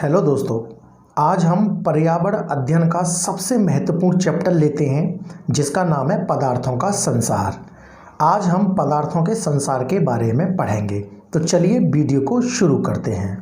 Hello दोस्तों, आज हम पर्यावरण अध्ययन का सबसे महत्वपूर्ण चैप्टर लेते हैं जिसका नाम है पदार्थों का संसार। आज हम पदार्थों के संसार के बारे में पढ़ेंगे। तो चलिए वीडियो को शुरू करते हैं।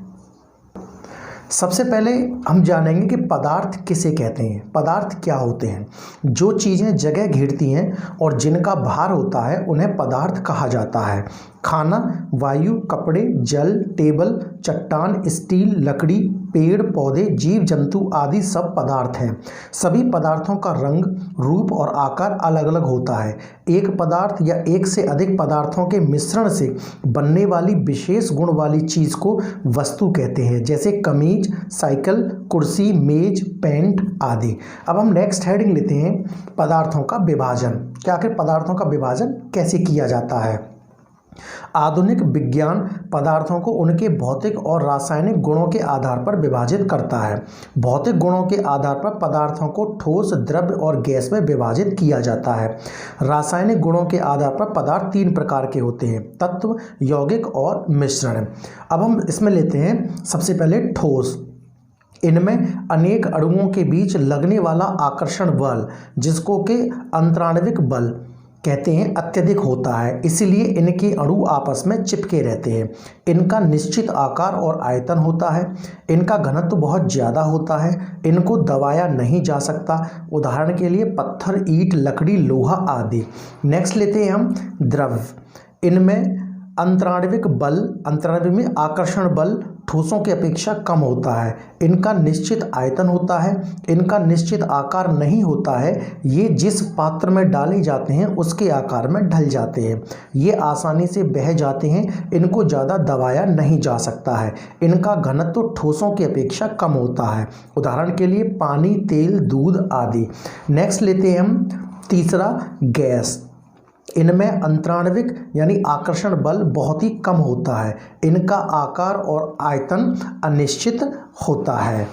सबसे पहले हम जानेंगे कि पदार्थ किसे कहते हैं। पदार्थ क्या होते हैं? जो चीज़ें जगह घेरती हैं और जिनका भार होता है उन्हें पदार्थ कहा जाता है। खाना, वायु, कपड़े, जल, टेबल, चट्टान, स्टील, लकड़ी, पेड़ पौधे, जीव जंतु आदि सब पदार्थ हैं। सभी पदार्थों का रंग, रूप और आकार अलग अलग होता है। एक पदार्थ या एक से अधिक पदार्थों के मिश्रण से बनने वाली विशेष गुण वाली चीज़ को वस्तु कहते हैं, जैसे कमीज, साइकिल, कुर्सी, मेज, पेंट आदि। अब हम नेक्स्ट हेडिंग लेते हैं, पदार्थों का विभाजन। क्या आखिर पदार्थों का विभाजन कैसे किया जाता है? आधुनिक विज्ञान पदार्थों को उनके भौतिक और रासायनिक गुणों के आधार पर विभाजित करता है। भौतिक गुणों के आधार पर पदार्थों को ठोस, द्रव्य और गैस में विभाजित किया जाता है। रासायनिक गुणों के आधार पर पदार्थ तीन प्रकार के होते हैं: तत्व, यौगिक और मिश्रण। अब हम इसमें लेते हैं सबसे पहले ठोस। इनमें अनेक अणुओं के बीच लगने वाला आकर्षण बल, जिसको के अंतराण्विक बल कहते हैं, अत्यधिक होता है। इसलिए इनके अणु आपस में चिपके रहते हैं। इनका निश्चित आकार और आयतन होता है। इनका घनत्व बहुत ज़्यादा होता है। इनको दबाया नहीं जा सकता। उदाहरण के लिए पत्थर, ईंट, लकड़ी, लोहा आदि। नेक्स्ट लेते हैं हम द्रव्य। इनमें अंतराण्विक बल, अंतराण्विक में आकर्षण बल ठोसों की अपेक्षा कम होता है। इनका निश्चित आयतन होता है। इनका निश्चित आकार नहीं होता है। ये जिस पात्र में डाले जाते हैं उसके आकार में ढल जाते हैं। ये आसानी से बह जाते हैं। इनको ज़्यादा दबाया नहीं जा सकता है। इनका घनत्व ठोसों की अपेक्षा कम होता है। उदाहरण के लिए पानी, तेल, दूध आदि। नेक्स्ट लेते हैं हम तीसरा, गैस। इनमें अंतराण्विक यानी आकर्षण बल बहुत ही कम होता है। इनका आकार और आयतन अनिश्चित होता है।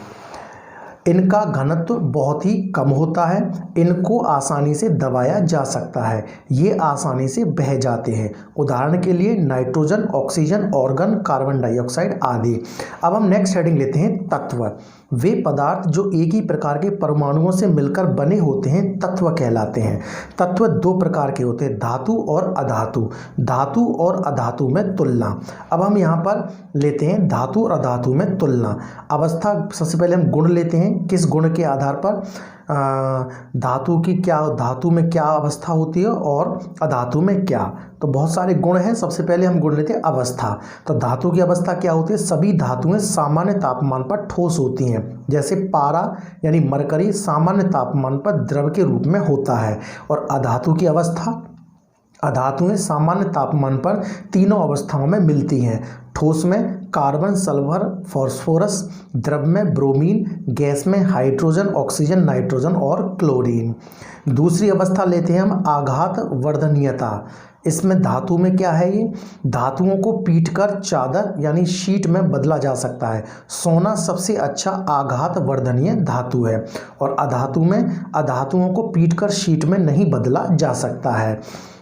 इनका घनत्व बहुत ही कम होता है। इनको आसानी से दबाया जा सकता है। ये आसानी से बह जाते हैं। उदाहरण के लिए nitrogen, oxygen, organ, carbon dioxide आदि। अब हम नेक्स्ट हेडिंग लेते हैं तत्व। वे पदार्थ जो एक ही प्रकार के परमाणुओं से मिलकर बने होते हैं तत्व कहलाते हैं। तत्व दो प्रकार के होते हैं, धातु और अधातु। धातु और अधातु में तुलना। अब हम यहाँ पर लेते हैं धातु और अधातु में तुलना। अवस्था, सबसे पहले हम गुण लेते हैं। किस गुण के आधार पर धातु की क्या, धातु में क्या अवस्था होती है और अधातु में क्या। तो बहुत सारे गुण हैं। सबसे पहले हम गुण लेते हैं अवस्था। तो धातु की अवस्था क्या होती है? सभी धातुएं सामान्य तापमान पर ठोस होती हैं। जैसे पारा यानी मरकरी सामान्य तापमान पर द्रव के रूप में होता है। और अधातु की अवस्था, अधातुएं सामान्य तापमान पर तीनों अवस्थाओं में मिलती हैं। ठोस में कार्बन, सल्फर, फास्फोरस, द्रव में ब्रोमीन, गैस में हाइड्रोजन, ऑक्सीजन, नाइट्रोजन और क्लोरीन। दूसरी अवस्था लेते हैं हम आघात वर्धनीयता। इसमें धातु में क्या है? ये धातुओं को पीटकर चादर यानी शीट में बदला जा सकता है। सोना सबसे अच्छा आघात वर्धनीय धातु है। और अधातु में अधातुओं को पीटकर शीट में नहीं बदला जा सकता है।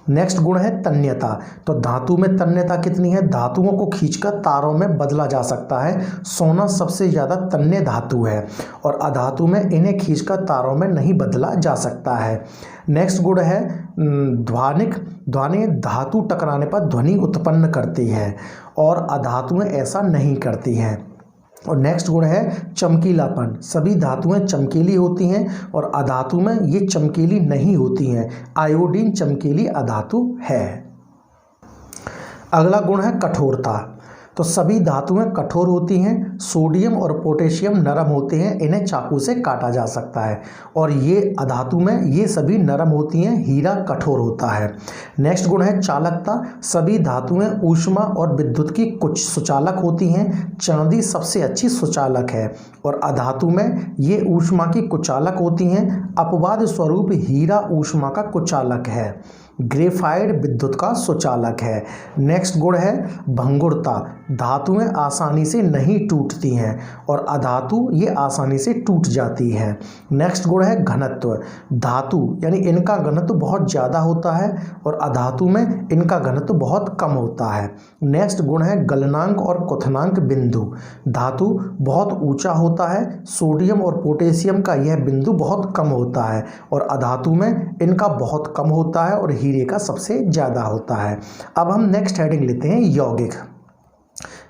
नेक्स्ट गुण है तन्यता। तो धातु में तन्यता कितनी है? धातुओं को खींचकर तारों में बदला जा सकता है। सोना सबसे ज़्यादा तन्य धातु है। और अधातु में इन्हें खींचकर तारों में नहीं बदला जा सकता है। नेक्स्ट गुण है ध्वनिक। ध्वनि धातु टकराने पर ध्वनि उत्पन्न करती है और अधातुएं ऐसा नहीं करती हैं। और नेक्स्ट गुण है चमकीलापन। सभी धातुएं चमकीली होती हैं और अधातु में ये चमकीली नहीं होती हैं। आयोडीन चमकीली अधातु है। अगला गुण है कठोरता। तो सभी धातुएं कठोर होती हैं। सोडियम और पोटेशियम नरम होते हैं, इन्हें चाकू से काटा जा सकता है। और ये अधातु में ये सभी नरम होती हैं। हीरा कठोर होता है। नेक्स्ट गुण है चालकता। सभी धातुएं ऊष्मा और विद्युत की कुछ सुचालक होती हैं। चांदी सबसे अच्छी सुचालक है और अधातु में ये ऊष्मा की कुचालक होती हैं। अपवाद स्वरूप हीरा ऊष्मा का कुचालक है। ग्रेफाइट विद्युत का सुचालक है। नेक्स्ट गुण है भंगुरता, धातुएं आसानी से नहीं टूटती हैं और अधातु ये आसानी से टूट जाती है। नेक्स्ट गुण है घनत्व, धातु यानी इनका घनत्व बहुत ज़्यादा होता है और अधातु में इनका घनत्व बहुत कम होता है। नेक्स्ट गुण है गलनांक और क्वथनांक बिंदु, धातु बहुत ऊंचा होता है, सोडियम और पोटेशियम का यह बिंदु बहुत कम होता है और अधातु में इनका बहुत कम होता है और हीरे का सबसे ज़्यादा होता है। अब हम नेक्स्ट हेडिंग लेते हैं यौगिक।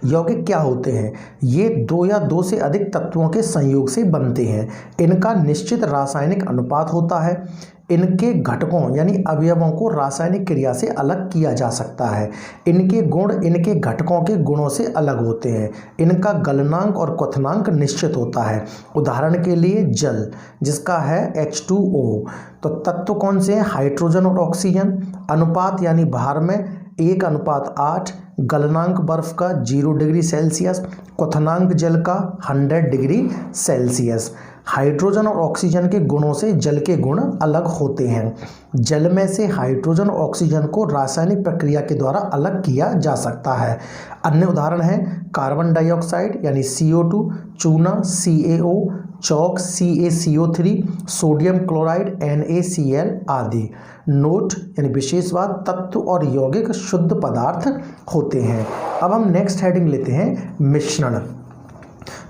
यौगिक क्या होते हैं? ये दो या दो से अधिक तत्वों के संयोग से बनते हैं। इनका निश्चित रासायनिक अनुपात होता है। इनके घटकों यानी अवयवों को रासायनिक क्रिया से अलग किया जा सकता है। इनके गुण इनके घटकों के गुणों से अलग होते हैं। इनका गलनांक और क्वथनांक निश्चित होता है। उदाहरण के लिए जल जिसका है H2O। तो तत्व कौन से हैं? हाइड्रोजन और ऑक्सीजन। अनुपात यानी भार में 1:8, गलनांक बर्फ का 0 डिग्री सेल्सियस, क्वथनांक जल का 100 डिग्री सेल्सियस। हाइड्रोजन और ऑक्सीजन के गुणों से जल के गुण अलग होते हैं। जल में से हाइड्रोजन और ऑक्सीजन को रासायनिक प्रक्रिया के द्वारा अलग किया जा सकता है। अन्य उदाहरण हैं कार्बन डाइऑक्साइड यानी CO2, चूना CaO, चौक CaCO3, सोडियम क्लोराइड NaCl आदि। नोट यानी विशेष बात, तत्व और यौगिक शुद्ध पदार्थ होते हैं। अब हम नेक्स्ट हेडिंग लेते हैं मिश्रण।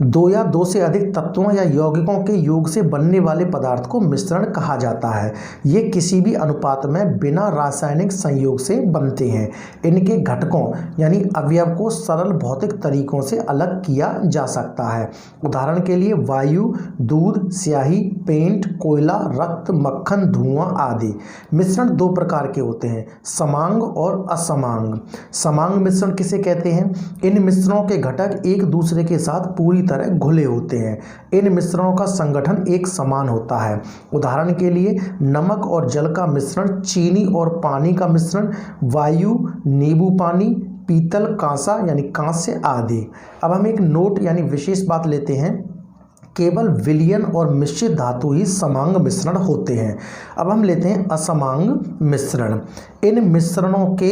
दो या दो से अधिक तत्वों या यौगिकों के योग से बनने वाले पदार्थ को मिश्रण कहा जाता है। ये किसी भी अनुपात में बिना रासायनिक संयोग से बनते हैं। इनके घटकों यानी अवयव को सरल भौतिक तरीकों से अलग किया जा सकता है। उदाहरण के लिए वायु, दूध, स्याही, पेंट, कोयला, रक्त, मक्खन, धुआं आदि। मिश्रण दो प्रकार के होते हैं, समांग और असमांग। समांग मिश्रण किसे कहते हैं? इन मिश्रणों के घटक एक दूसरे के साथ पूरी तरह घुले होते हैं। इन मिश्रणों का संगठन एक समान होता है। उदाहरण के लिए नमक और जल का मिश्रण, चीनी और पानी का मिश्रण, वायु, नींबू पानी, पीतल, कांसा यानी कांस्य आदि। अब हम एक नोट यानी विशेष बात लेते हैं, केवल विलयन और मिश्रित धातु ही समांग मिश्रण होते हैं। अब हम लेते हैं असमांग मिश्रण। इन मिश्रणों के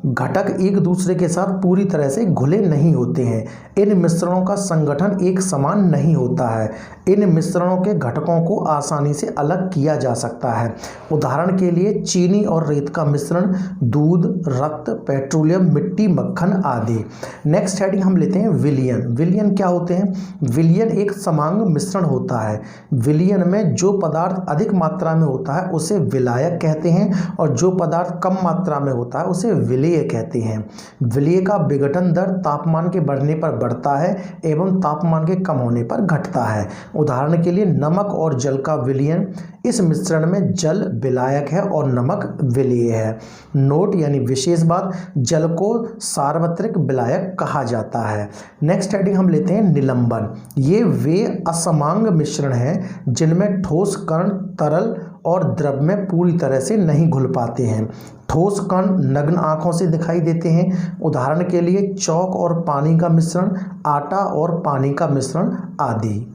घटक एक दूसरे के साथ पूरी तरह से घुले नहीं होते हैं। इन मिश्रणों का संगठन एक समान नहीं होता है। इन मिश्रणों के घटकों को आसानी से अलग किया जा सकता है। उदाहरण के लिए चीनी और रेत का मिश्रण, दूध, रक्त, पेट्रोलियम, मिट्टी, मक्खन आदि। नेक्स्ट हेडिंग हम लेते हैं विलयन। विलयन क्या होते हैं? विलयन एक समांग मिश्रण होता है। विलयन में जो पदार्थ अधिक मात्रा में होता है उसे विलायक कहते हैं और जो पदार्थ कम मात्रा में होता है उसे विलेय कहते हैं। विलेय का विघटन दर तापमान के बढ़ने पर बढ़ता है एवं तापमान के कम होने पर घटता है। उदाहरण के लिए नमक और जल का विलयन, इस मिश्रण में जल विलायक है और नमक विलेय है। नोट यानी विशेष बात, जल को सार्वत्रिक विलायक कहा जाता है। नेक्स्ट हेडिंग हम लेते हैं निलंबन। ये वे असमांग मिश्रण हैं जिनमें ठोस कण तरल और द्रव में पूरी तरह से नहीं घुल पाते हैं। ठोस कण नग्न आंखों से दिखाई देते हैं। उदाहरण के लिए चौक और पानी का मिश्रण, आटा और पानी का मिश्रण आदि।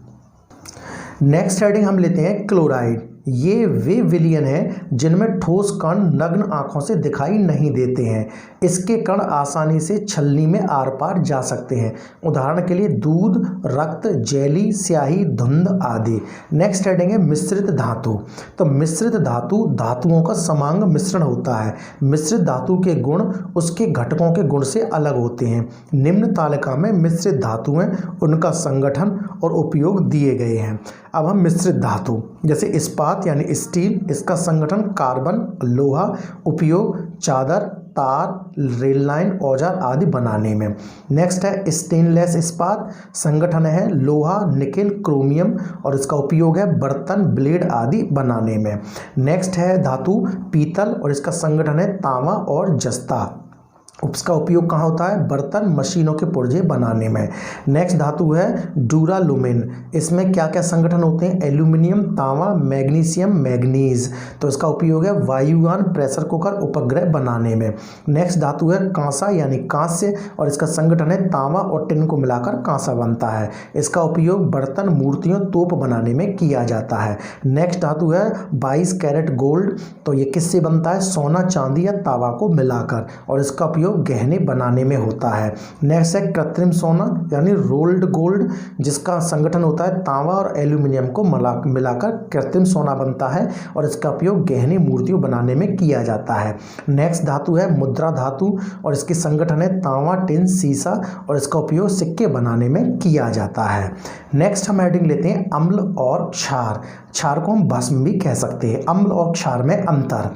नेक्स्ट हेडिंग हम लेते हैं क्लोराइड। ये वे विलयन हैं जिनमें ठोस कण नग्न आंखों से दिखाई नहीं देते हैं। इसके कण आसानी से छलनी में आर पार जा सकते हैं। उदाहरण के लिए दूध, रक्त, जेली, स्याही, धुंध आदि। नेक्स्ट हेडिंग है मिश्रित धातु। तो मिश्रित धातु धातुओं का समांग मिश्रण होता है। मिश्रित धातु के गुण उसके घटकों के गुण से अलग होते हैं। निम्न तालिका में मिश्रित धातुएं, उनका संगठन और उपयोग दिए गए हैं। अब हम मिश्रित धातु जैसे इस्पात यानी स्टील, इसका संगठन कार्बन, लोहा, उपयोग चादर, तार, रेल लाइन, औजार आदि बनाने में। नेक्स्ट है स्टेनलेस इस्पात, संगठन है लोहा, निकेल, क्रोमियम और इसका उपयोग है बर्तन, ब्लेड आदि बनाने में। नेक्स्ट है धातु पीतल और इसका संगठन है तांबा और जस्ता। उसका उपयोग कहाँ होता है? बर्तन, मशीनों के पुर्जे बनाने में। नेक्स्ट धातु है डूरालुमिन। इसमें क्या क्या संगठन होते हैं? एल्यूमिनियम, तांबा, मैग्नीशियम, मैग्नीज। तो इसका उपयोग है वायुयान, प्रेशर कुकर, उपग्रह बनाने में। नेक्स्ट धातु है कांसा यानी कांस्य, और इसका संगठन है तांबा और टिन को मिलाकर कांसा बनता है। इसका उपयोग बर्तन, मूर्तियों, तोप बनाने में किया जाता है। नेक्स्ट धातु है 22 कैरेट गोल्ड। तो ये किससे बनता है? सोना, चांदी या तांबा को मिलाकर, और इसका उपयोग गहने बनाने में होता है। नेक्स्ट है कृत्रिम सोना यानी रोल्ड गोल्ड, जिसका संगठन होता है तांबा और एल्यूमिनियम को मिलाकर कृत्रिम सोना बनता है, और इसका उपयोग गहने, मूर्तियों बनाने में किया जाता है। नेक्स्ट धातु है मुद्रा धातु, और इसकी संगठन है तांबा, टिन, सीसा, और इसका उपयोग सिक्के बनाने में किया जाता है। नेक्स्ट हम हेडिंग लेते हैं अम्ल और क्षार। क्षार को हम भस्म भी कह सकते हैं। अम्ल और क्षार में अंतर।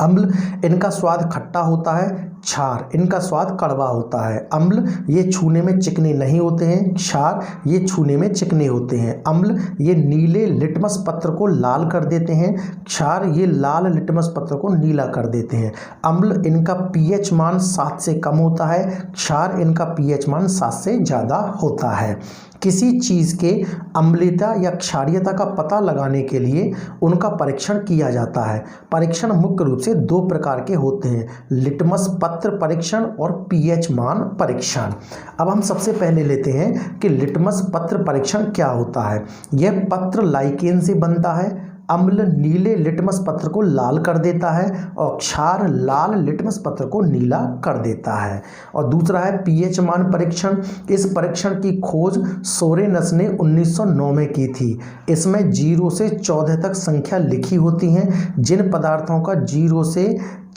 अम्ल इनका स्वाद खट्टा होता है, क्षार इनका स्वाद कड़वा होता है। अम्ल ये छूने में चिकने नहीं होते हैं, क्षार ये छूने में चिकने होते हैं। अम्ल ये नीले लिटमस पत्र को लाल कर देते हैं, क्षार ये लाल लिटमस पत्र को नीला कर देते हैं। अम्ल इनका पीएच मान 7 से कम होता है, क्षार इनका पीएच मान 7 से ज़्यादा होता है। किसी चीज़ के अम्लीयता या क्षारीयता का पता लगाने के लिए उनका परीक्षण किया जाता है। परीक्षण मुख्य रूप से 2 प्रकार के होते हैं, लिटमस पत्र परीक्षण और पीएच मान परीक्षण। अब हम सबसे पहले लेते हैं कि लिटमस पत्र परीक्षण क्या होता है। यह पत्र लाइकेन से बनता है। अम्ल नीले लिटमस पत्र को लाल कर देता है और क्षार लाल लिटमस पत्र को नीला कर देता है। और दूसरा है पीएच मान परीक्षण। इस परीक्षण की खोज सोरेनस ने 1909 में की थी। इसमें 0 से 14 तक संख्या लिखी होती हैं। जिन पदार्थों का 0 से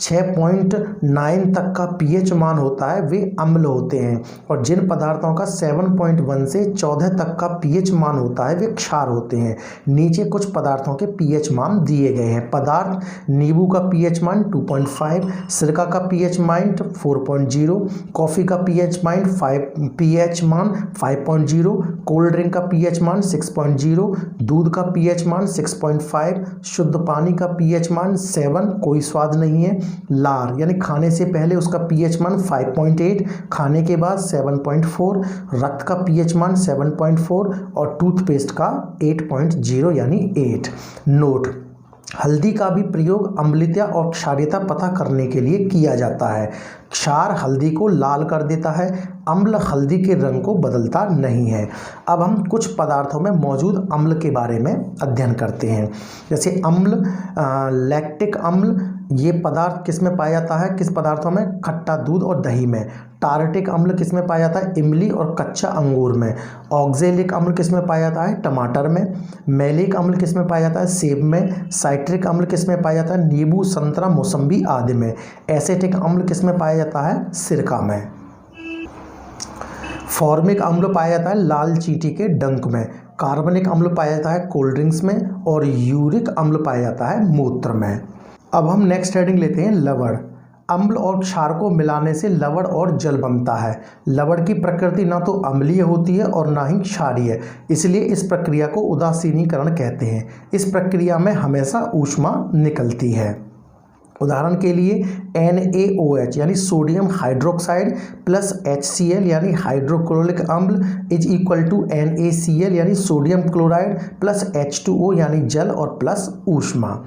6.9 तक का पीएच मान होता है वे अम्ल होते हैं, और जिन पदार्थों का 7.1 से 14 तक का पीएच मान होता है वे क्षार होते हैं। नीचे कुछ पदार्थों के पीएच मान दिए गए हैं। पदार्थ: नींबू का पीएच मान 2.5, सिरका का पीएच मान 4.0, कॉफ़ी का पीएच मान 5.0, कोल्ड ड्रिंक का पीएच मान 6.0, दूध का पीएच मान 6.5, शुद्ध पानी का पीएच मान 7, कोई स्वाद नहीं है। लार यानी खाने से पहले उसका पीएच मान 5.8, खाने के बाद 7.4, रक्त का पीएच मान 7.4 और टूथपेस्ट का 8.0 यानी 8। नोट: हल्दी का भी प्रयोग अम्लीयता और क्षारीयता पता करने के लिए किया जाता है। क्षार हल्दी को लाल कर देता है, अम्ल हल्दी के रंग को बदलता नहीं है। अब हम कुछ पदार्थों में मौजूद अम्ल के बारे में अध्ययन करते हैं। जैसे अम्ल, लैक्टिक अम्ल, ये पदार्थ किस में पाया जाता है? किस पदार्थों में? खट्टा दूध और दही में। टार्टिक अम्ल किस में पाया जाता है? इमली और कच्चा अंगूर में। ऑक्जेलिक अम्ल किस में पाया जाता है? टमाटर में। मैलिक अम्ल किस में पाया जाता है? सेब में। साइट्रिक अम्ल किस में पाया जाता है? नींबू, संतरा, मौसम्बी आदि में। एसिटिक अम्ल किस में पाया जाता है? सिरका में। फॉर्मिक अम्ल पाया जाता है लाल चींटी के डंक में। कार्बनिक अम्ल पाया जाता है कोल्ड ड्रिंक्स में, और यूरिक अम्ल पाया जाता है मूत्र में। अब हम नेक्स्ट हेडिंग लेते हैं लवण। अम्ल और क्षार को मिलाने से लवण और जल बनता है। लवण की प्रकृति ना तो अम्लीय होती है और ना ही क्षारीय, इसलिए इस प्रक्रिया को उदासीनीकरण कहते हैं। इस प्रक्रिया में हमेशा ऊष्मा निकलती है। उदाहरण के लिए NaOH यानी सोडियम हाइड्रोक्साइड प्लस HCl यानी हाइड्रोक्लोरिक अम्ल इज इक्वल टू NaCl यानी सोडियम क्लोराइड प्लस H2O यानी जल और प्लस ऊष्मा।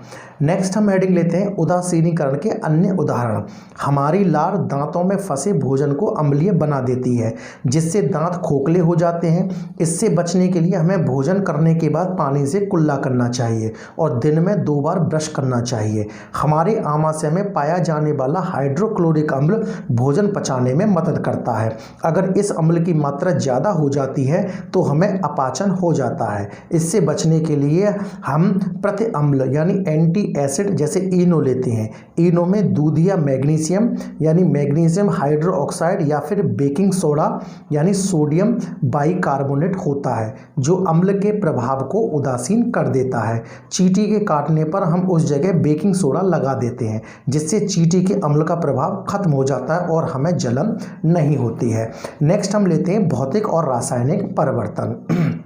नेक्स्ट हम हेडिंग लेते हैं उदासीनीकरण के अन्य उदाहरण। हमारी लार दांतों में फंसे भोजन को अम्लीय बना देती है, जिससे दांत खोखले हो जाते हैं। इससे बचने के लिए हमें भोजन करने के बाद पानी से कुल्ला करना चाहिए और दिन में 2 बार ब्रश करना चाहिए। हमारे आमाशय में पाया जाने वाला हाइड्रोक्लोरिक अम्ल भोजन पचाने में मदद करता है। अगर इस अम्ल की मात्रा ज़्यादा हो जाती है तो हमें अपाचन हो जाता है। इससे बचने के लिए हम प्रति अम्ल यानी एंटी एसिड जैसे इनो लेते हैं। इनो में दूध या मैग्नीशियम यानी मैग्नीशियम हाइड्रोक्साइड या फिर बेकिंग सोडा यानी सोडियम बाइकार्बोनेट होता है, जो अम्ल के प्रभाव को उदासीन कर देता है। चींटी के काटने पर हम उस जगह बेकिंग सोडा लगा देते हैं, जिससे चींटी के अम्ल का प्रभाव खत्म हो जाता है और हमें जलन नहीं होती है। नेक्स्ट हम लेते हैं भौतिक और रासायनिक परिवर्तन।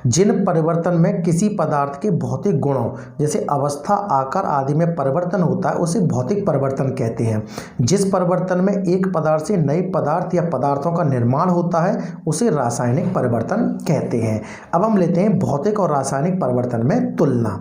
जिन परिवर्तन में किसी पदार्थ के भौतिक गुणों जैसे अवस्था, आकार आदि में परिवर्तन होता है उसे भौतिक परिवर्तन कहते हैं। जिस परिवर्तन में एक पदार्थ से नए पदार्थ या पदार्थों का निर्माण होता है उसे रासायनिक परिवर्तन कहते हैं। अब हम लेते हैं भौतिक और रासायनिक परिवर्तन में तुलना।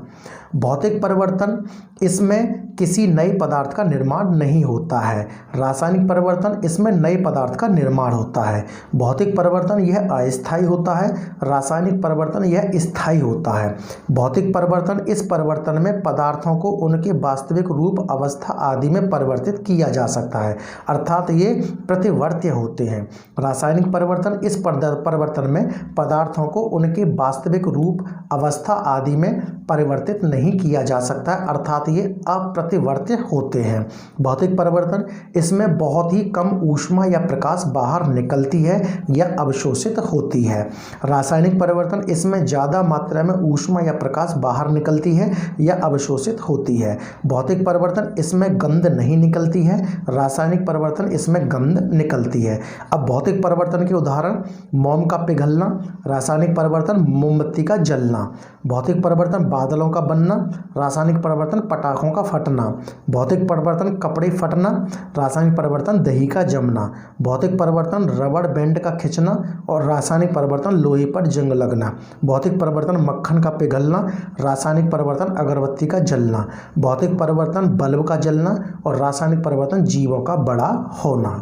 भौतिक परिवर्तन, इसमें किसी नए पदार्थ का निर्माण नहीं होता है। रासायनिक परिवर्तन, इसमें नए पदार्थ का निर्माण होता है। भौतिक परिवर्तन यह अस्थायी होता है, रासायनिक परिवर्तन यह स्थायी होता है। भौतिक परिवर्तन, इस परिवर्तन में पदार्थों को उनके वास्तविक रूप, अवस्था आदि में परिवर्तित किया जा सकता है, अर्थात ये प्रतिवर्त्य होते हैं। रासायनिक परिवर्तन, इस परिवर्तन में पदार्थों को उनके वास्तविक रूप, अवस्था आदि में परिवर्तित नहीं किया जा सकता है, अर्थात ये अप्रतिवर्त्य होते हैं। भौतिक परिवर्तन, इसमें बहुत ही कम ऊष्मा या प्रकाश बाहर निकलती है या अवशोषित होती है। रासायनिक परिवर्तन, इसमें ज़्यादा मात्रा में ऊष्मा या प्रकाश बाहर निकलती है या अवशोषित होती है। भौतिक परिवर्तन, इसमें गंध नहीं निकलती है, रासायनिक परिवर्तन इसमें गंध निकलती है। अब भौतिक परिवर्तन के उदाहरण, मोम का पिघलना, रासायनिक परिवर्तन मोमबत्ती का जलना। भौतिक परिवर्तन बादलों का बनना, रासायनिक परिवर्तन पटाखों का फटना। भौतिक परिवर्तन कपड़े फटना, रासायनिक परिवर्तन दही का जमना। भौतिक परिवर्तन रबड़ बैंड का खिंचना और रासायनिक परिवर्तन लोहे पर जंग लगना। भौतिक परिवर्तन मक्खन का पिघलना, रासायनिक परिवर्तन अगरबत्ती का जलना। भौतिक परिवर्तन बल्ब का जलना और रासायनिक परिवर्तन जीवों का बड़ा होना।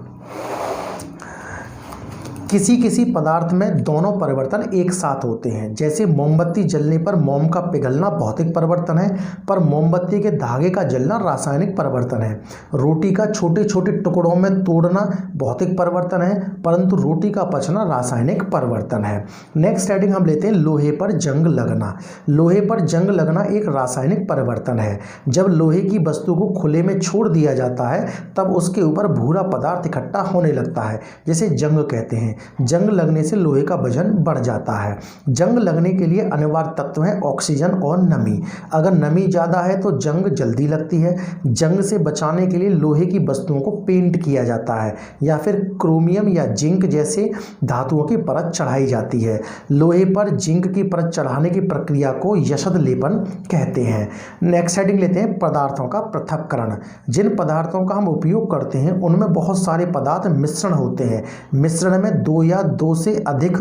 किसी पदार्थ में दोनों परिवर्तन एक साथ होते हैं, जैसे मोमबत्ती जलने पर मोम का पिघलना भौतिक परिवर्तन है, पर मोमबत्ती के धागे का जलना रासायनिक परिवर्तन है। रोटी का छोटे छोटे टुकड़ों में तोड़ना भौतिक परिवर्तन है, परंतु रोटी का पचना रासायनिक परिवर्तन है। नेक्स्ट हेडिंग हम लेते हैं लोहे पर जंग लगना। लोहे पर जंग लगना एक रासायनिक परिवर्तन है। जब लोहे की वस्तु को खुले में छोड़ दिया जाता है तब उसके ऊपर भूरा पदार्थ इकट्ठा होने लगता है, जिसे जंग कहते हैं। जंग लगने से लोहे का वजन बढ़ जाता है। जंग लगने के लिए अनिवार्य तत्व है ऑक्सीजन और नमी। अगर नमी ज़्यादा है तो जंग जल्दी लगती है। जंग से बचाने के लिए लोहे की वस्तुओं को पेंट किया जाता है या फिर क्रोमियम या जिंक जैसे धातुओं की परत चढ़ाई जाती है। लोहे पर जिंक की परत चढ़ाने की प्रक्रिया को यशद लेपन कहते हैं। नेक्स्ट हेडिंग लेते हैं पदार्थों का पृथक्करण। जिन पदार्थों का हम उपयोग करते हैं उनमें बहुत सारे पदार्थ मिश्रण होते हैं। मिश्रण में दो या दो से अधिक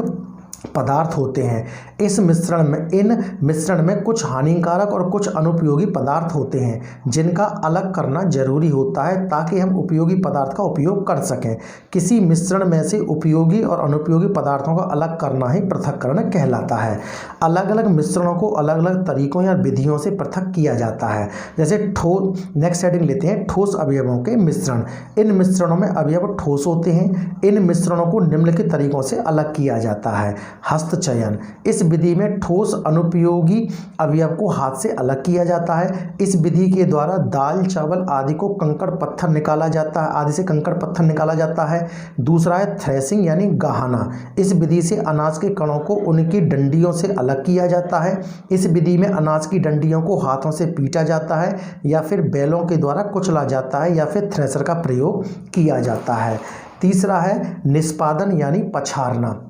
पदार्थ होते हैं। इन मिश्रण में कुछ हानिकारक और कुछ अनुपयोगी पदार्थ होते हैं जिनका अलग करना जरूरी होता है ताकि हम उपयोगी पदार्थ का उपयोग कर सकें। किसी मिश्रण में से उपयोगी और अनुपयोगी पदार्थों का अलग करना ही पृथक्करण कहलाता है। अलग अलग मिश्रणों को अलग अलग तरीकों या विधियों से पृथक किया जाता है। जैसे नेक्स्ट हेडिंग लेते हैं ठोस अवयवों के मिश्रण। इन मिश्रणों में अवयव ठोस होते हैं। इन मिश्रणों को निम्नलिखित तरीकों से अलग किया जाता है। हस्तचयन, इस विधि में ठोस अनुपयोगी अवयव को हाथ से अलग किया जाता है। इस विधि के द्वारा दाल, चावल आदि को कंकड़ पत्थर निकाला जाता है, आदि से कंकड़ पत्थर निकाला जाता है। दूसरा है थ्रेसिंग यानी गाहना। इस विधि से अनाज के कणों को उनकी डंडियों से अलग किया जाता है। इस विधि में अनाज की डंडियों को हाथों से पीटा जाता है या फिर बैलों के द्वारा कुचला जाता है या फिर थ्रेसर का प्रयोग किया जाता है। तीसरा है निष्पादन यानी पछाड़ना।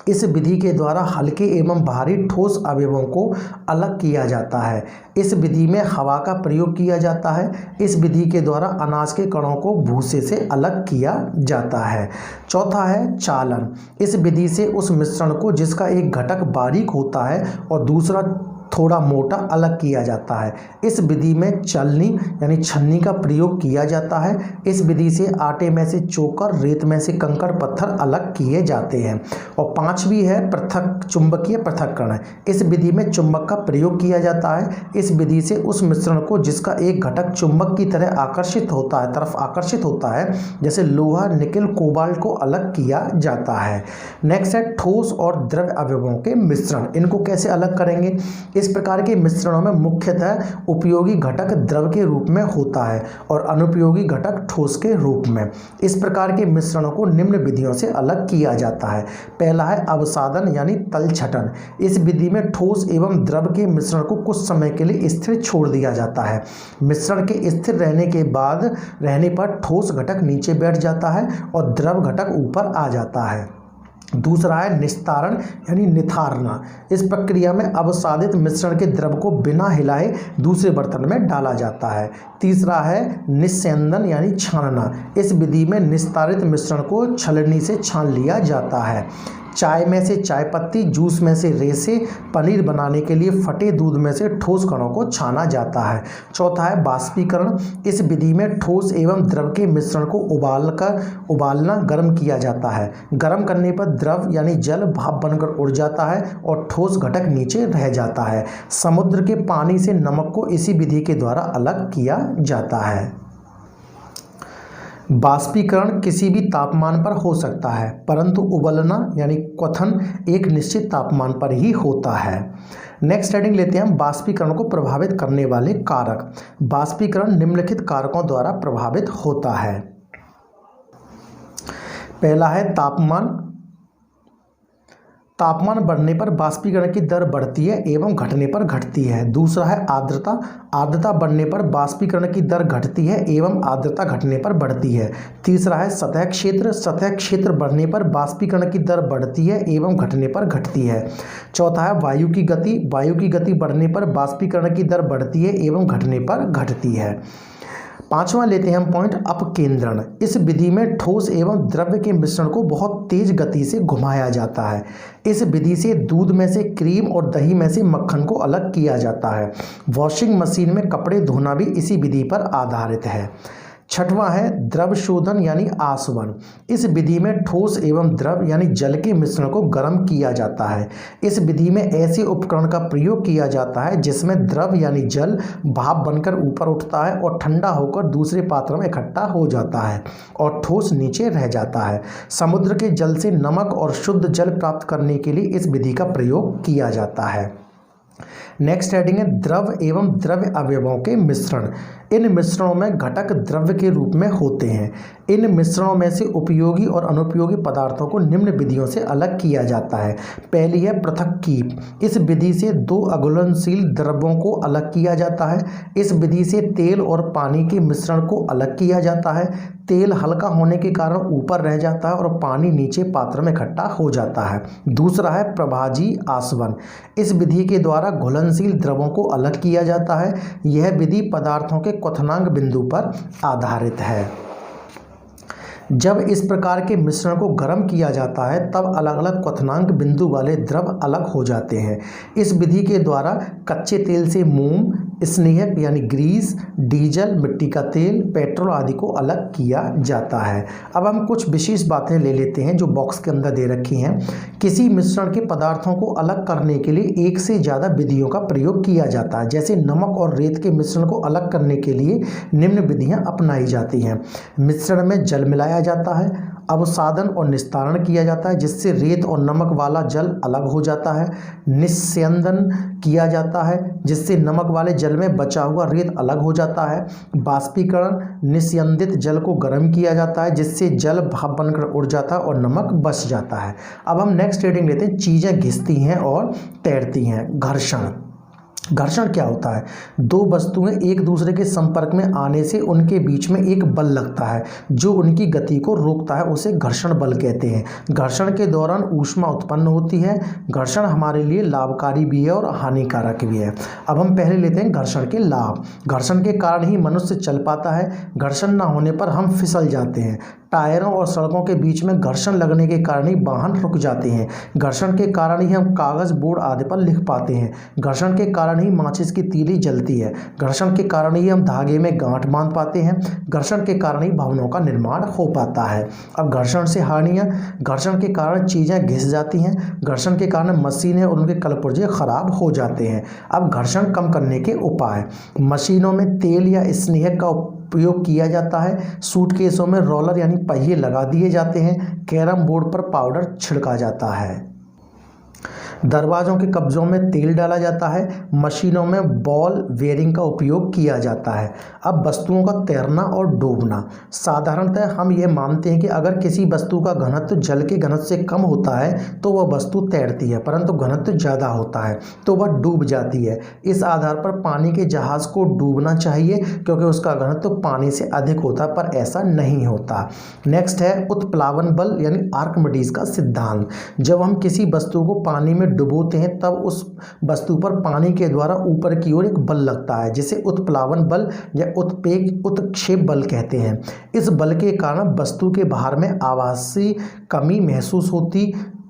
इस विधि के द्वारा हल्के एवं भारी ठोस अवयवों को अलग किया जाता है। इस विधि में हवा का प्रयोग किया जाता है। इस विधि के द्वारा अनाज के कणों को भूसे से अलग किया जाता है। चौथा है चालन। इस विधि से उस मिश्रण को जिसका एक घटक बारीक होता है और दूसरा थोड़ा मोटा अलग किया जाता है। इस विधि में चलनी यानी छन्नी का प्रयोग किया जाता है। इस विधि से आटे में से चोकर, रेत में से कंकड़ पत्थर अलग किए जाते हैं। और पांचवी है चुंबकीय पृथक्करण। इस विधि में चुंबक का प्रयोग किया जाता है। इस विधि से उस मिश्रण को जिसका एक घटक चुंबक की तरह तरफ आकर्षित होता है, जैसे लोहा, निकेल, कोबाल्ट को अलग किया जाता है। नेक्स्ट है ठोस और द्रव अवयवों के मिश्रण। इनको कैसे अलग करेंगे? इस प्रकार के मिश्रणों में मुख्यतः उपयोगी घटक द्रव के रूप में होता है और अनुपयोगी घटक ठोस के रूप में। इस प्रकार के मिश्रणों को निम्न विधियों से अलग किया जाता है। पहला है अवसादन यानी तलछटन। इस विधि में ठोस एवं द्रव के मिश्रण को कुछ समय के लिए स्थिर छोड़ दिया जाता है। मिश्रण के स्थिर रहने पर ठोस घटक नीचे बैठ जाता है और द्रव घटक ऊपर आ जाता है। दूसरा है निस्तारण यानी निथारना। इस प्रक्रिया में अवसादित मिश्रण के द्रव को बिना हिलाए दूसरे बर्तन में डाला जाता है। तीसरा है निस्यंदन यानी छानना। इस विधि में निस्तारित मिश्रण को छलनी से छान लिया जाता है। चाय में से चाय पत्ती, जूस में से रेसे, पनीर बनाने के लिए फटे दूध में से ठोस कणों को छाना जाता है। चौथा है बाष्पीकरण। इस विधि में ठोस एवं द्रव के मिश्रण को उबालना गर्म किया जाता है। गर्म करने पर द्रव यानी जल भाप बनकर उड़ जाता है और ठोस घटक नीचे रह जाता है। समुद्र के पानी से नमक को इसी विधि के द्वारा अलग किया जाता है। बाष्पीकरण किसी भी तापमान पर हो सकता है, परंतु उबलना यानी क्वथन एक निश्चित तापमान पर ही होता है। नेक्स्ट हेडिंग लेते हैं हम बाष्पीकरण को प्रभावित करने वाले कारक। बाष्पीकरण निम्नलिखित कारकों द्वारा प्रभावित होता है। पहला है तापमान। तापमान बढ़ने पर बाष्पीकरण की दर बढ़ती है एवं घटने पर घटती है। दूसरा है आर्द्रता। आर्द्रता बढ़ने पर बाष्पीकरण की दर घटती है एवं आर्द्रता घटने पर बढ़ती है। तीसरा है सतह क्षेत्र। सतह क्षेत्र बढ़ने पर बाष्पीकरण की दर बढ़ती है एवं घटने पर घटती है। चौथा है वायु की गति। वायु की गति बढ़ने पर बाष्पीकरण की दर बढ़ती है एवं घटने पर घटती है। पांचवा लेते हैं हम पॉइंट अपकेंद्रण। इस विधि में ठोस एवं द्रव्य के मिश्रण को बहुत तेज गति से घुमाया जाता है। इस विधि से दूध में से क्रीम और दही में से मक्खन को अलग किया जाता है। वॉशिंग मशीन में कपड़े धोना भी इसी विधि पर आधारित है। छठवां है द्रव शोधन यानी आसवन। इस विधि में ठोस एवं द्रव यानी जल के मिश्रण को गर्म किया जाता है। इस विधि में ऐसे उपकरण का प्रयोग किया जाता है जिसमें द्रव यानी जल भाप बनकर ऊपर उठता है और ठंडा होकर दूसरे पात्र में इकट्ठा हो जाता है और ठोस नीचे रह जाता है। समुद्र के जल से नमक और शुद्ध जल प्राप्त करने के लिए इस विधि का प्रयोग किया जाता है। नेक्स्ट हेडिंग है द्रव एवं द्रव्य अवयवों के मिश्रण। इन मिश्रणों में घटक द्रव्य के रूप में होते हैं। इन मिश्रणों में से उपयोगी और अनुपयोगी पदार्थों को निम्न विधियों से अलग किया जाता है। पहली है पृथक्कीप। इस विधि से दो अघुलनशील द्रव्यों को अलग किया जाता है। इस विधि से तेल और पानी के मिश्रण को अलग किया जाता है। तेल हल्का होने के कारण ऊपर रह जाता है और पानी नीचे पात्र में इकट्ठा हो जाता है। दूसरा है प्रभाजी आसवन। इस विधि के द्वारा घुलनशील द्रवों को अलग किया जाता है। यह विधि पदार्थों के क्वथनांक बिंदु पर आधारित है। जब इस प्रकार के मिश्रण को गर्म किया जाता है तब अलग अलग क्वथनांक बिंदु वाले द्रव अलग हो जाते हैं। इस विधि के द्वारा कच्चे तेल से मोम, स्नेहक यानी ग्रीस, डीजल, मिट्टी का तेल, पेट्रोल आदि को अलग किया जाता है। अब हम कुछ विशेष बातें ले लेते हैं जो बॉक्स के अंदर दे रखी हैं। किसी मिश्रण के पदार्थों को अलग करने के लिए एक से ज़्यादा विधियों का प्रयोग किया जाता है। जैसे नमक और रेत के मिश्रण को अलग करने के लिए निम्न विधियां अपनाई जाती हैं। मिश्रण में जल मिलाया जाता है, अवसादन और निस्तारण किया जाता है जिससे रेत और नमक वाला जल अलग हो जाता है। निस्यंदन किया जाता है जिससे नमक वाले जल में बचा हुआ रेत अलग हो जाता है। बाष्पीकरण, निस्यंदित जल को गर्म किया जाता है जिससे जल भाप बनकर उड़ जाता है और नमक बच जाता है। अब हम नेक्स्ट हेडिंग लेते हैं चीज़ें घिसती हैं और तैरती हैं। घर्षण। घर्षण क्या होता है? दो वस्तुएं एक दूसरे के संपर्क में आने से उनके बीच में एक बल लगता है जो उनकी गति को रोकता है, उसे घर्षण बल कहते हैं। घर्षण के दौरान ऊष्मा उत्पन्न होती है। घर्षण हमारे लिए लाभकारी भी है और हानिकारक भी है। अब हम पहले लेते हैं घर्षण के लाभ। घर्षण के कारण ही मनुष्य चल पाता है। घर्षण ना होने पर हम फिसल जाते हैं। टायरों और सड़कों के बीच में घर्षण लगने के कारण ही वाहन रुक जाते हैं। घर्षण के कारण ही हम कागज, बोर्ड आदि पर लिख पाते हैं। घर्षण के कारण ही माचिस की तीली जलती है। घर्षण के कारण ही हम धागे में गांठ बांध पाते हैं। घर्षण के कारण ही भवनों का निर्माण हो पाता है। अब घर्षण से हानियां। घर्षण के कारण चीज़ें घिस जाती हैं। घर्षण के कारण मशीनें और उनके कलपुर्जे खराब हो जाते हैं। अब घर्षण कम करने के उपाय। मशीनों में तेल या स्नेहक का उपयोग किया जाता है। सूटकेसों में रोलर यानी पहिए लगा दिए जाते हैं। कैरम बोर्ड पर पाउडर छिड़का जाता है। दरवाज़ों के कब्जों में तेल डाला जाता है, मशीनों में बॉल बेयरिंग का उपयोग किया जाता है। अब वस्तुओं का तैरना और डूबना। साधारणतः हम ये मानते हैं कि अगर किसी वस्तु का घनत्व जल के घनत्व से कम होता है तो वह वस्तु तैरती है, परंतु घनत्व ज़्यादा होता है तो वह डूब जाती है। इस आधार पर पानी के जहाज़ को डूबना चाहिए क्योंकि उसका घनत्व पानी से अधिक होता है, पर ऐसा नहीं होता। नेक्स्ट है उत्प्लावन बल यानी आर्किमिडीज का सिद्धांत। जब हम किसी वस्तु को पानी में डुबोते हैं तब उस वस्तु पर पानी के द्वारा ऊपर की ओर एक बल लगता है जिसे उत्प्लावन बल या उत्क्षेप बल कहते हैं। इस बल के कारण वस्तु के भार में आभासी कमी महसूस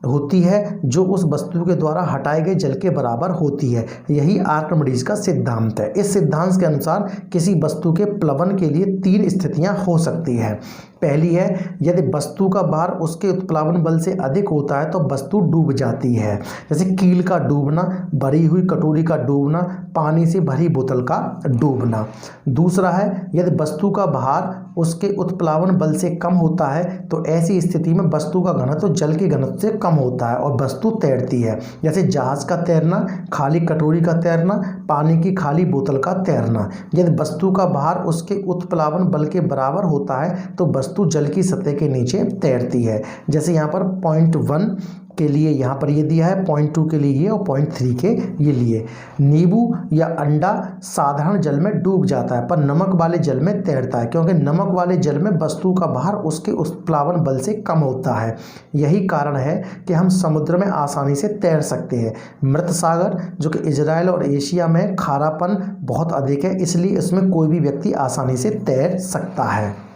होती है जो उस वस्तु के द्वारा हटाए गए जल के बराबर होती है। यही आर्किमिडीज का सिद्धांत है। इस सिद्धांत के अनुसार किसी वस्तु के प्लवन के लिए 3 स्थितियां हो सकती है। पहली है यदि वस्तु का भार उसके उत्प्लावन बल से अधिक होता है तो वस्तु डूब जाती है, जैसे कील का डूबना, भरी हुई कटोरी का डूबना, पानी से भरी बोतल का डूबना। दूसरा है यदि वस्तु का भार उसके उत्प्लावन बल से कम होता है तो ऐसी स्थिति में वस्तु का घनत्व जल के घनत्व से कम होता है और वस्तु तैरती है, जैसे जहाज का तैरना, खाली कटोरी का तैरना, पानी की खाली बोतल का तैरना। यदि वस्तु का भार उसके उत्प्लावन बल के बराबर होता है तो वस्तु जल की सतह के नीचे तैरती है। जैसे यहाँ पर पॉइंट 1 के लिए यहाँ पर ये दिया है, पॉइंट 2 के लिए ये और पॉइंट 3 के ये लिए। नींबू या अंडा साधारण जल में डूब जाता है पर नमक वाले जल में तैरता है क्योंकि नमक वाले जल में वस्तु का भार उसके उत्प्लावन बल से कम होता है। यही कारण है कि हम समुद्र में आसानी से तैर सकते हैं। मृत सागर जो कि इजराइल और एशिया में खारापन बहुत अधिक है, इसलिए इसमें कोई भी व्यक्ति आसानी से तैर सकता है।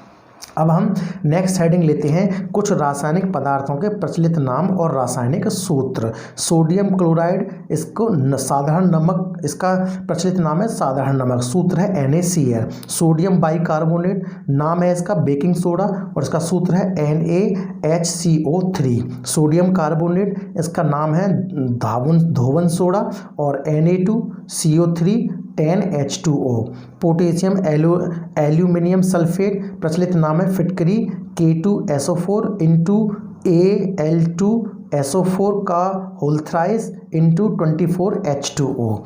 अब हम नेक्स्ट हेडिंग लेते हैं कुछ रासायनिक पदार्थों के प्रचलित नाम और रासायनिक सूत्र। सोडियम क्लोराइड, इसको साधारण नमक, इसका प्रचलित नाम है साधारण नमक, सूत्र है NaCl। सोडियम बाइकार्बोनेट, नाम है इसका बेकिंग सोडा और इसका सूत्र है NaHCO3। सोडियम कार्बोनेट, इसका नाम है धोवन सोडा और Na2CO3 10H2O। Potassium aluminium sulphate, प्रचलित नाम है फिटकरी K2SO4 इंटू Al2SO4 का whole thrice into 24H2O।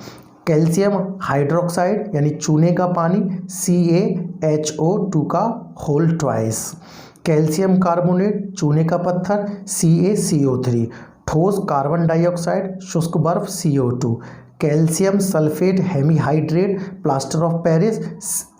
Calcium hydroxide यानी चूने का पानी CaHO2 का होल ट्वाइस। कैल्शियम कार्बोनेट, चूने का पत्थर CaCO3। ठोस कार्बन डाइऑक्साइड, शुष्क बर्फ CO2। Calcium sulphate hemihydrate, plaster of Paris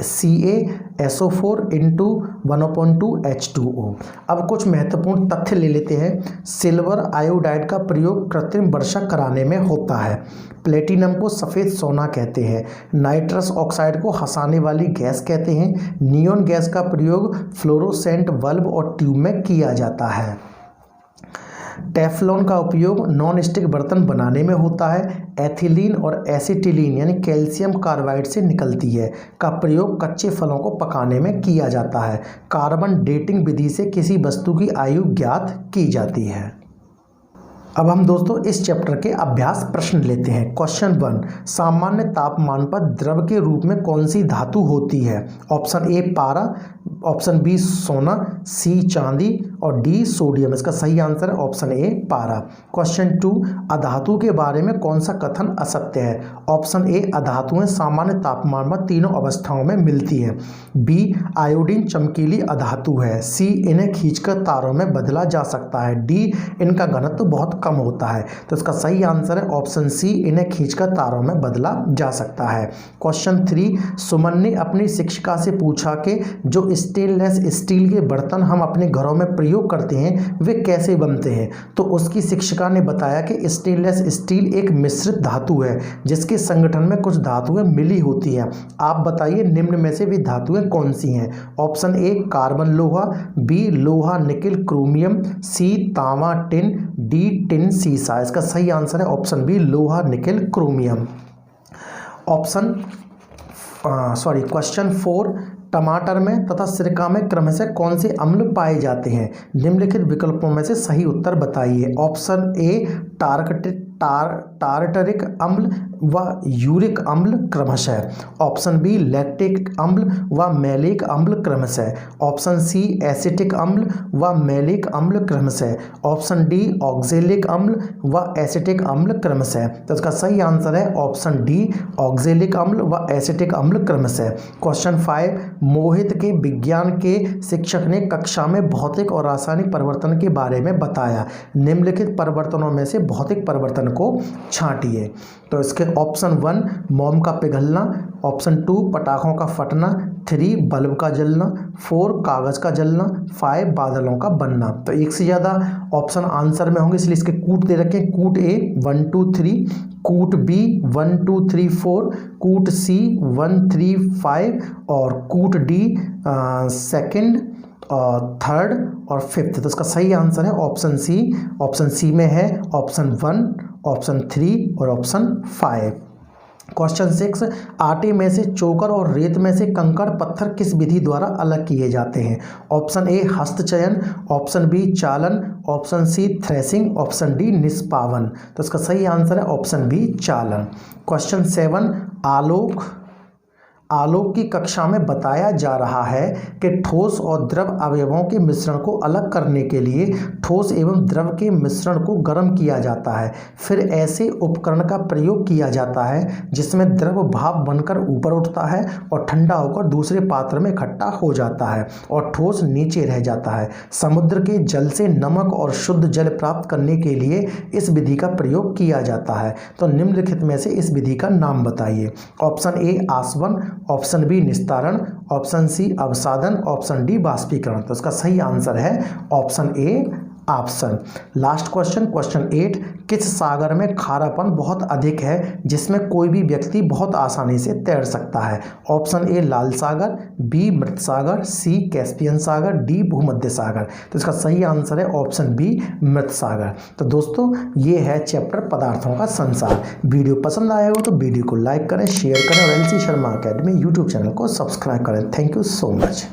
CaSO4 into 1/2H2O। अब कुछ महत्वपूर्ण तथ्य ले लेते हैं। सिल्वर आयोडाइड का प्रयोग कृत्रिम वर्षा कराने में होता है। प्लेटिनम को सफ़ेद सोना कहते हैं। नाइट्रस ऑक्साइड को हंसाने वाली गैस कहते हैं। नियॉन गैस का प्रयोग फ्लोरोसेंट बल्ब और ट्यूब में किया जाता है। टेफ्लॉन का उपयोग नॉन स्टिक बर्तन बनाने में होता है। एथिलीन और एसिटिलीन यानी कैल्शियम कार्बाइड से निकलती है का प्रयोग कच्चे फलों को पकाने में किया जाता है। कार्बन डेटिंग विधि से किसी वस्तु की आयु ज्ञात की जाती है। अब हम दोस्तों इस चैप्टर के अभ्यास प्रश्न लेते हैं। क्वेश्चन 1, सामान्य तापमान पर द्रव के रूप में कौन सी धातु होती है? ऑप्शन ए पारा, ऑप्शन बी सोना, सी चांदी और डी सोडियम। इसका सही आंसर है ऑप्शन ए पारा। क्वेश्चन 2, अधातु के बारे में कौन सा कथन असत्य है? ऑप्शन ए अधातुएं सामान्य तापमान पर तीनों अवस्थाओं में मिलती है। बी आयोडीन चमकीली अधातु है। सी इन्हें खींचकर तारों में बदला जा सकता है। डी इनका घनत्व बहुत कम होता है। तो इसका सही आंसर है ऑप्शन सी, इन्हें खींचकर तारों में बदला जा सकता है। क्वेश्चन 3, सुमन ने अपनी शिक्षिका से पूछा कि जो स्टेनलेस स्टील के बर्तन हम अपने घरों में प्रयोग करते हैं वे कैसे बनते हैं? तो उसकी शिक्षिका ने बताया कि स्टेनलेस स्टील एक मिश्रित धातु है जिसके संगठन में कुछ धातुएं मिली होती हैं। आप बताइए निम्न में से वे धातुएं कौन सी हैं? ऑप्शन ए कार्बन लोहा, बी लोहा निकिल क्रोमियम, सी तांबा टिन, डी टिन सीसा। इसका सही आंसर है ऑप्शन बी लोहा निकिल क्रोमियम। क्वेश्चन 4, टमाटर में तथा सिरका में क्रमशः कौन से अम्ल पाए जाते हैं? निम्नलिखित विकल्पों में से सही उत्तर बताइए। ऑप्शन ए टार्टरिक अम्ल व यूरिक अम्ल क्रमशः। ऑप्शन बी लैक्टिक अम्ल व मैलिक अम्ल क्रमशः। ऑप्शन सी एसिटिक अम्ल व मैलिक अम्ल क्रमशः। ऑप्शन डी ऑक्जेलिक अम्ल व एसिटिक अम्ल क्रमशः। तो इसका सही आंसर है ऑप्शन डी ऑक्जेलिक अम्ल व एसिटिक अम्ल क्रमशः। क्वेश्चन 5, मोहित के विज्ञान के शिक्षक ने कक्षा में भौतिक और रासायनिक परिवर्तन के बारे में बताया। निम्नलिखित परिवर्तनों में से भौतिक परिवर्तन को छांटिए। तो इसके ऑप्शन 1 मोम का पिघलना, ऑप्शन 2 पटाखों का फटना, 3 बल्ब का जलना, 4 कागज़ का जलना, 5 बादलों का बनना। तो एक से ज़्यादा ऑप्शन आंसर में होंगे इसलिए इसके कूट दे रखे हैं। कूट ए 1 2 3, कूट बी 1 2 3 4, कूट सी 1 3 5 और कूट डी सेकंड और थर्ड और फिफ्थ। तो इसका सही आंसर है ऑप्शन सी। ऑप्शन सी में है ऑप्शन 1, ऑप्शन 3 और ऑप्शन 5। क्वेश्चन 6, आटे में से चोकर और रेत में से कंकड़ पत्थर किस विधि द्वारा अलग किए जाते हैं। ऑप्शन ए हस्तचयन, ऑप्शन बी चालन, option C threshing, option D निष्पावन। तो इसका सही आंसर है ऑप्शन बी चालन। क्वेश्चन 7, आलोक की कक्षा में बताया जा रहा है कि ठोस और द्रव अवयवों के मिश्रण को अलग करने के लिए ठोस एवं द्रव के मिश्रण को गर्म किया जाता है। फिर ऐसे उपकरण का प्रयोग किया जाता है जिसमें द्रव भाप बनकर ऊपर उठता है और ठंडा होकर दूसरे पात्र में इकट्ठा हो जाता है और ठोस नीचे रह जाता है। समुद्र के जल से नमक और शुद्ध जल प्राप्त करने के लिए इस विधि का प्रयोग किया जाता है। तो निम्नलिखित में से इस विधि का नाम बताइए। ऑप्शन ए आसवन, ऑप्शन बी निस्तारण, ऑप्शन सी अवसादन, ऑप्शन डी बाष्पीकरण। तो इसका सही आंसर है option A option. Last question, question 8, किस सागर में खारापन बहुत अधिक है जिसमें कोई भी व्यक्ति बहुत आसानी से तैर सकता है। Option A Lal Sagar, B मृत सागर, सी कैस्पियन सागर, डी भूमध्य सागर। तो इसका सही आंसर है ऑप्शन बी मृत सागर। तो दोस्तों ये है चैप्टर पदार्थों का संसार। वीडियो पसंद आया हो तो वीडियो को लाइक करें, शेयर करें और LC Sharma academy YouTube channel को सब्सक्राइब करें। Thank you so much.